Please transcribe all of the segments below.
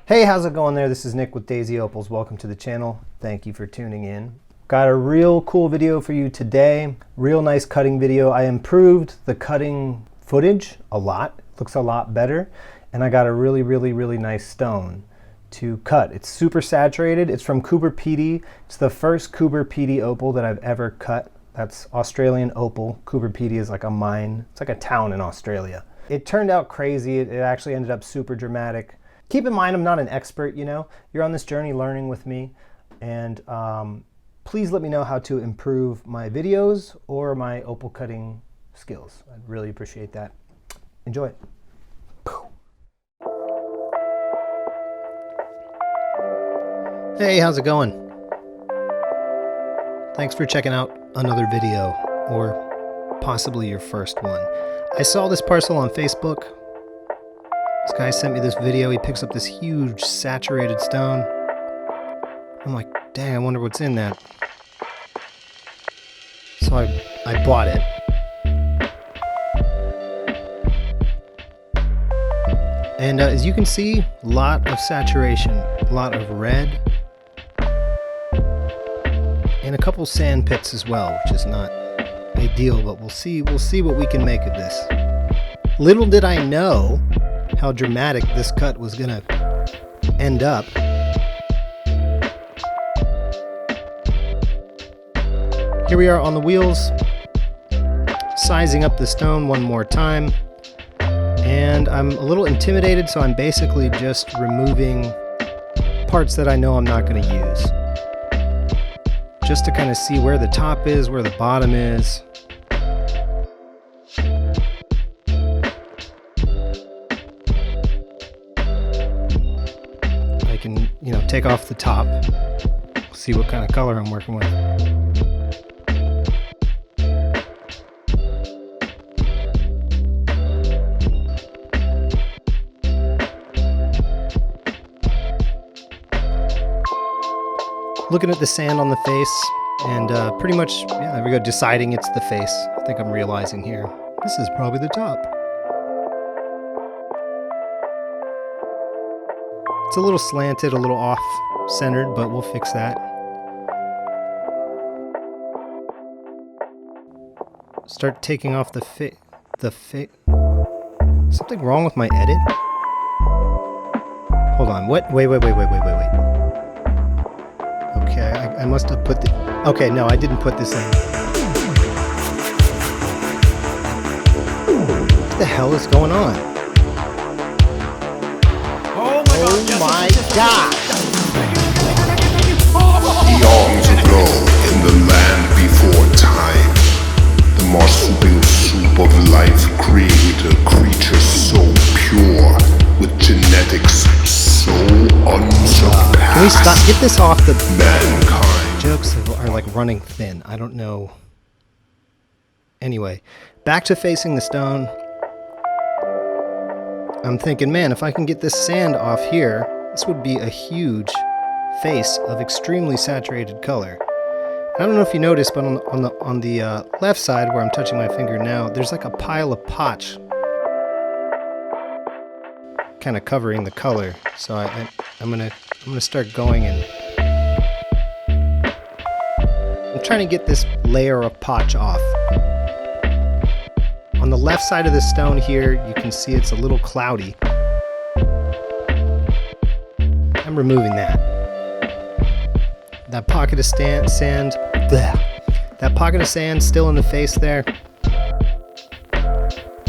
Hey, how's it going there? This is Nick with Daisy Opals. Welcome to the channel. Thank you for tuning in. Got a real cool video for you today. Real nice cutting video. I improved the cutting footage a lot. Looks a lot better. And I got a really nice stone to cut. It's super saturated. It's from Coober Pedy. It's the first Coober Pedy opal that I've ever cut. That's Australian opal. Coober Pedy is like a mine. It's like a town in Australia. It turned out crazy. It actually ended up super dramatic. Keep in mind, I'm not an expert, you know. You're on this journey learning with me. And please let me know how to improve my videos or my opal cutting skills. I'd really appreciate that. Enjoy. Hey, how's it going? Thanks for checking out another video, or possibly your first one. I saw this parcel on Facebook. This guy sent me this video. He picks up this huge saturated stone. I'm like, dang, I wonder what's in that. So I bought it. And as you can see, a lot of saturation, a lot of red, and a couple sand pits as well, which is not ideal, but we'll see what we can make of this. Little did I know how dramatic this cut was gonna end up. Here we are on the wheels, sizing up the stone one more time, and I'm a little intimidated, so I'm basically just removing parts that I know I'm not going to use, just to kind of see where the top is, where the bottom is. I can, take off the top, see what kind of color I'm working with. Looking at the sand on the face, and pretty much, yeah, there we go, deciding it's the face. I think I'm realizing here, this is probably the top. It's a little slanted, a little off-centered, but we'll fix that. Start taking off the Something wrong with my edit? Hold on, what? Wait. Okay, I must have put okay, no, I didn't put this in. What the hell is going on? Oh my God! Eons ago, in the land before time, the marsupial soup of life created a creature so pure, with genetics so unsurpassed. Can we stop? Get this off the... Mankind. Jokes are like running thin. I don't know. Anyway, back to facing the stone. I'm thinking, man, if I can get this sand off here, this would be a huge face of extremely saturated color. I don't know if you noticed, but on the left side where I'm touching my finger now, there's like a pile of potch kind of covering the color. So I'm gonna start going, and I'm trying to get this layer of potch off. On the left side of the stone here, you can see it's a little cloudy. I'm removing that. That pocket of sand, that pocket of sand still in the face there.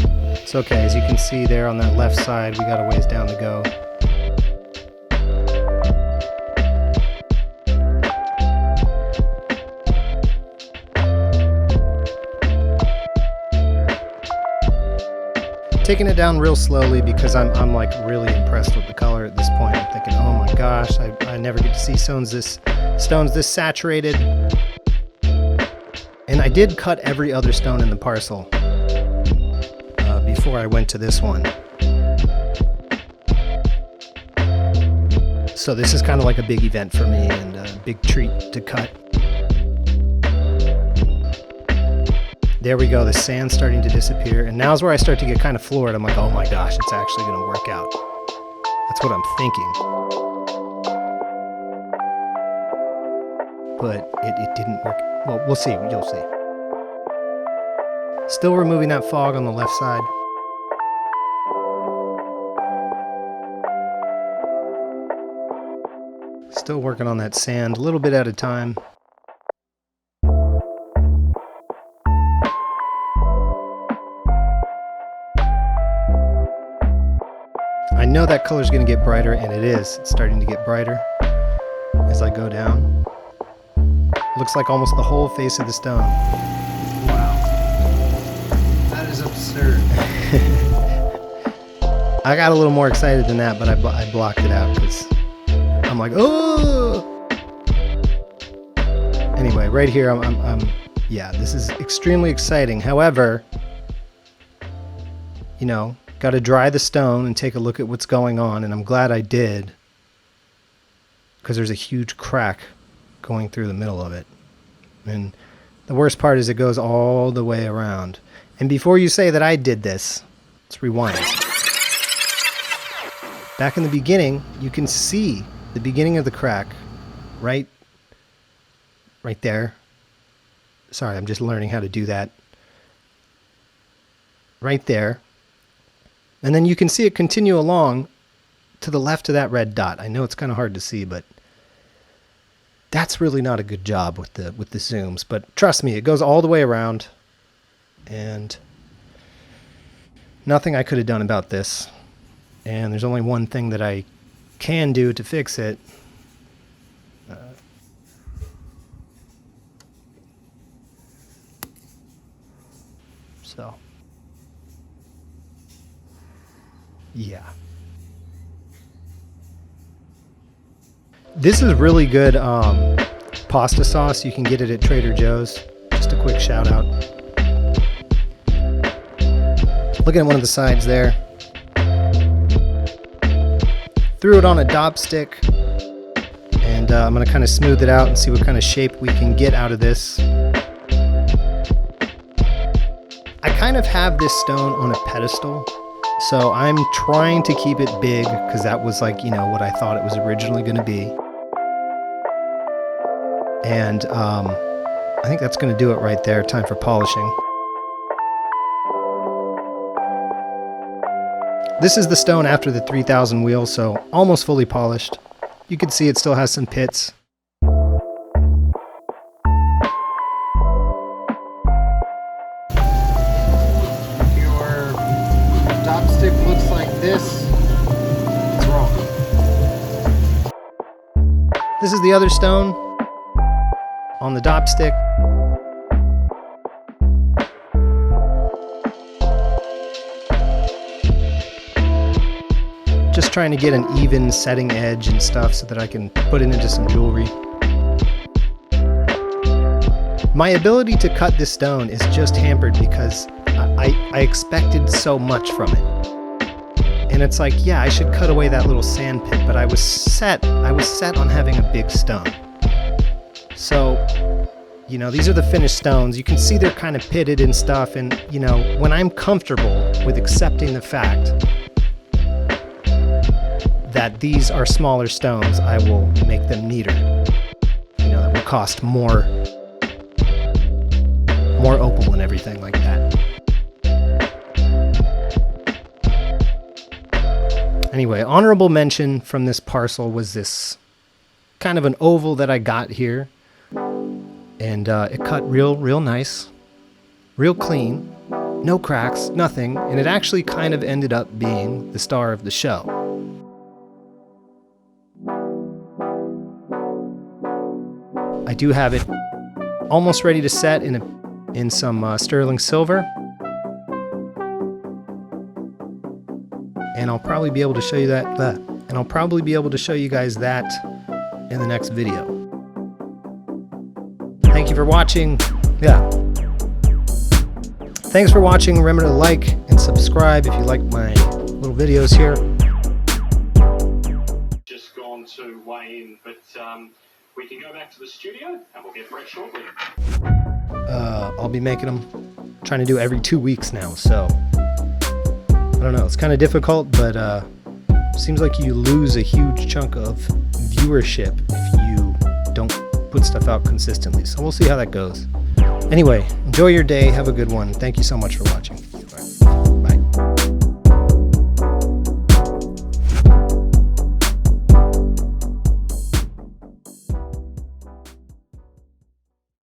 It's okay, as you can see there on that left side, we got a ways down to go. Taking it down real slowly because I'm like really impressed with the color at this point. I'm thinking, oh my gosh, I never get to see stones this saturated. And I did cut every other stone in the parcel before I went to this one. So this is kind of like a big event for me and a big treat to cut. There we go, the sand's starting to disappear, and now's where I start to get kind of floored. I'm like, oh my gosh, it's actually going to work out. That's what I'm thinking. But it didn't work. Well, we'll see. You'll see. Still removing that fog on the left side. Still working on that sand a little bit at a time. I know that color's going to get brighter, and it is. It's starting to get brighter as I go down. Looks like almost the whole face of the stone. Wow. That is absurd. I got a little more excited than that, but I blocked it out because I'm like, oh! Anyway, right here, yeah, this is extremely exciting. However, you know, got to dry the stone and take a look at what's going on, and I'm glad I did, because there's a huge crack going through the middle of it. And the worst part is it goes all the way around. And before you say that I did this, let's rewind. Back in the beginning, you can see the beginning of the crack right there. Sorry, I'm just learning how to do that. Right there. And then you can see it continue along to the left of that red dot. I know it's kind of hard to see, but that's really not a good job with the zooms. But trust me, it goes all the way around, and nothing I could have done about this. And there's only one thing that I can do to fix it. So, yeah. This is really good pasta sauce. You can get it at Trader Joe's. Just a quick shout out. Looking at one of the sides there. Threw it on a dop stick, and I'm going to kind of smooth it out and see what kind of shape we can get out of this. I kind of have this stone on a pedestal, so I'm trying to keep it big because that was like, you know, what I thought it was originally going to be. And I think that's going to do it right there. Time for polishing. This is the stone after the 3000 wheel, so almost fully polished. You can see it still has some pits. Your dop stick looks like this. It's wrong. This is the other stone on the dop stick. Just trying to get an even setting edge and stuff so that I can put it into some jewelry. My ability to cut this stone is just hampered because I expected so much from it. And it's like, yeah, I should cut away that little sand pit, but I was set on having a big stone. So, you know, these are the finished stones. You can see they're kind of pitted and stuff, and, you know, when I'm comfortable with accepting the fact that these are smaller stones, I will make them neater. You know, that will cost more opal and everything like that. Anyway, honorable mention from this parcel was this kind of an oval that I got here. And it cut real nice, real clean, no cracks, nothing. And it actually kind of ended up being the star of the show. I do have it almost ready to set in some sterling silver. And I'll probably be able to show you that. And I'll probably be able to show you guys that in the next video. Thank you for watching. Yeah. Thanks for watching. Remember to like and subscribe if you like my little videos here. Just gone to weigh in, but we can go back to the studio and we'll get fresh shortly. I'll be making them, trying to do every 2 weeks now, so I don't know. It's kind of difficult, but Seems like you lose a huge chunk of viewership if you don't put stuff out consistently. So we'll see how that goes. Anyway, enjoy your day. Have a good one. Thank you so much for watching.